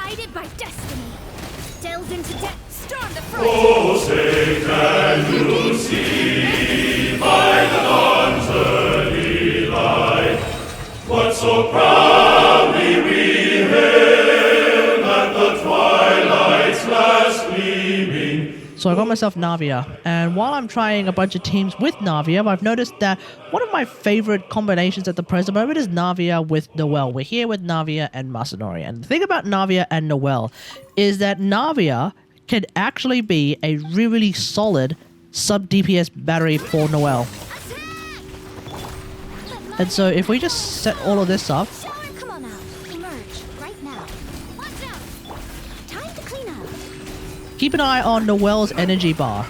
Guided by destiny. Delve into depth. Storm the front. Oh, say can you see by the dawn's early light what so proudly we hailed at the twilight's last gleaming? So I got myself Navia, and while I'm trying a bunch of teams with Navia, I've noticed that one of my favorite combinations at the present moment is Navia with Noelle. We're here with Navia and Masanori, and the thing about Navia and Noelle is that Navia can actually be a really solid sub-DPS battery for Noelle. And so if we just set all of this up, Come on out. Emerge right now. Watch out. Time to clean up. keep an eye on Noelle's energy bar.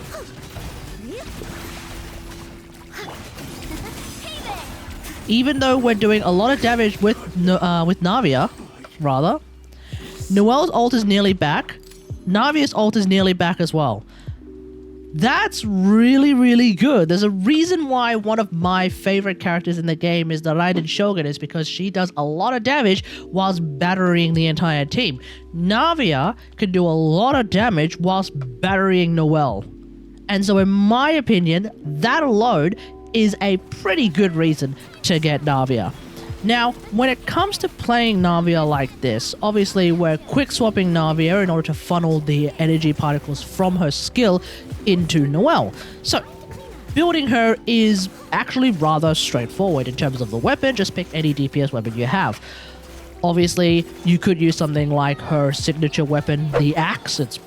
Even though we're doing a lot of damage with Navia, rather, Noelle's ult is nearly back. Navia's ult is nearly back as well. That's really good. There's a reason why one of my favorite characters in the game is the Raiden Shogun, is because she does a lot of damage whilst battering the entire team. Navia can do a lot of damage whilst battering Noelle. And so in my opinion, that alone is a pretty good reason to get Navia. Now, when it comes to playing Navia like this, obviously we're quick swapping Navia in order to funnel the energy particles from her skill into Noelle. So, building her is actually rather straightforward in terms of the weapon. Just pick any DPS weapon you have. Obviously, you could use something like her signature weapon, the axe. It's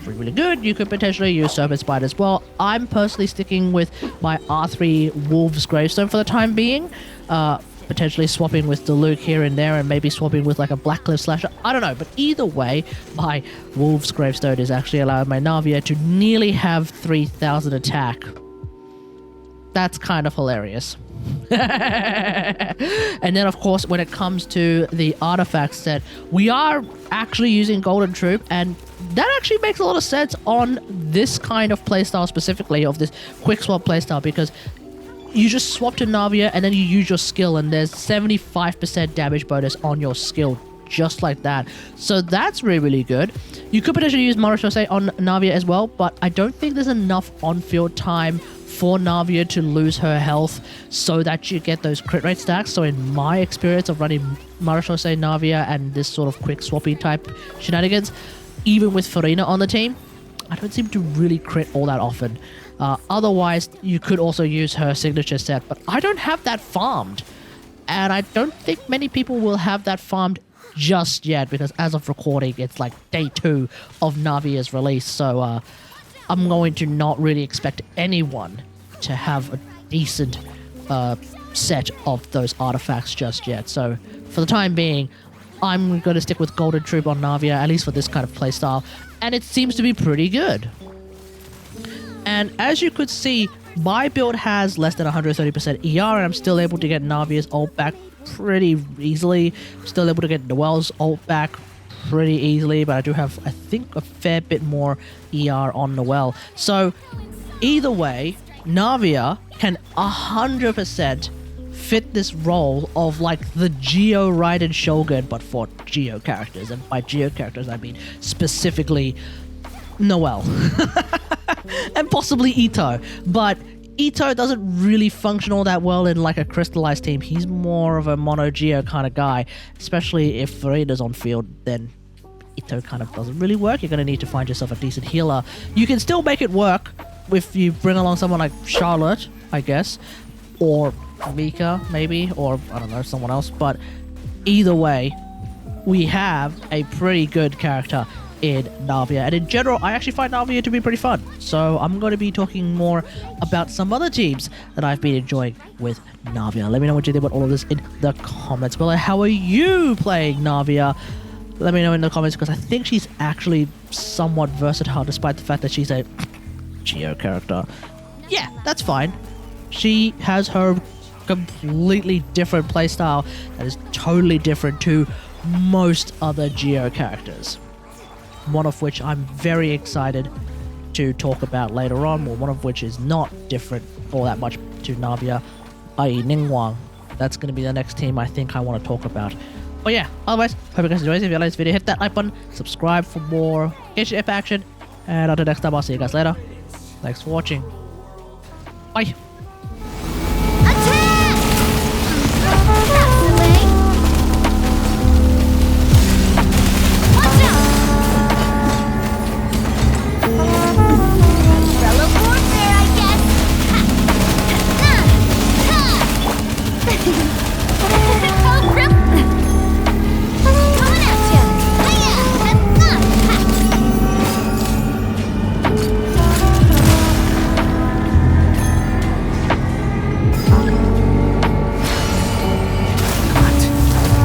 really good. You could potentially use Serpent Spine as well. I'm personally sticking with my R3 Wolves Gravestone for the time being. Potentially swapping with the Luke here and there, and maybe swapping with like a Blackcliff Slasher. I don't know, but either way, my Wolves Gravestone is actually allowing my Navia to nearly have 3,000 attack. That's kind of hilarious. And then, of course, when it comes to the artifact set, we are actually using Golden Troop, and that actually makes a lot of sense on this kind of playstyle specifically, of this quick swap playstyle, because you just swap to Navia and then you use your skill, and there's 75% damage bonus on your skill just like that. So that's really good. You could potentially use Marashose on Navia as well, but I don't think there's enough on-field time for Navia to lose her health so that you get those crit rate stacks. So in my experience of running Marashose, Navia, and this sort of quick swapping type shenanigans, even with Farina on the team, I don't seem to really crit all that often. Otherwise, you could also use her signature set, but I don't have that farmed. And I don't think many people will have that farmed just yet, because as of recording, it's like day 2 of Navia's release. So I'm going to not really expect anyone to have a decent set of those artifacts just yet. So for the time being, I'm going to stick with Golden Troop on Navia, at least for this kind of playstyle. And it seems to be pretty good. And as you could see, my build has less than 130% ER, and I'm still able to get Navia's ult back pretty easily. I'm still able to get Noelle's ult back pretty easily, but I do have, I think, a fair bit more ER on Noelle. So either way, Navia can 100% fit this role of like the Geo Raiden Shogun, but for Geo characters. And by Geo characters, I mean specifically Noelle. And possibly Ito. But Ito doesn't really function all that well in like a crystallized team. He's more of a mono Geo kind of guy. Especially if Farina's on field, then Ito kind of doesn't really work. You're going to need to find yourself a decent healer. You can still make it work if you bring along someone like Charlotte, I guess. Or Mika, maybe. Or, I don't know, someone else. But either way, we have a pretty good character in Navia, and in general I actually find Navia to be pretty fun, so I'm going to be talking more about some other teams that I've been enjoying with Navia. Let me know what you think about all of this in the comments below. How are you playing Navia? Let me know in the comments, because I think she's actually somewhat versatile despite the fact that she's a Geo character. Yeah, that's fine. She has her completely different playstyle that is totally different to most other Geo characters. One of which I'm very excited to talk about later on, or one of which is not different all that much to Navia, i.e. Ningguang. That's going to be the next team I think I want to talk about But yeah, otherwise, hope you guys enjoyed. If you like this video, hit that like button, subscribe for more Genshin Impact action, and until next time, I'll see you guys later. Thanks for watching. Bye. Attack! That's the way. Watch out! Umbrella warfare, I guess. Oh, grip! Coming at ya!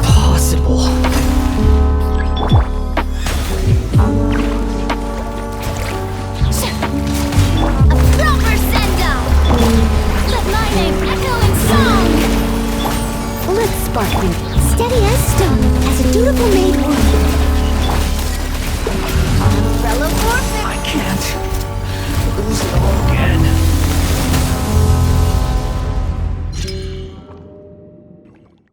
Possible. A proper send-off! Let my name echo in song! Let's spark you, steady as stone, as a dutiful maid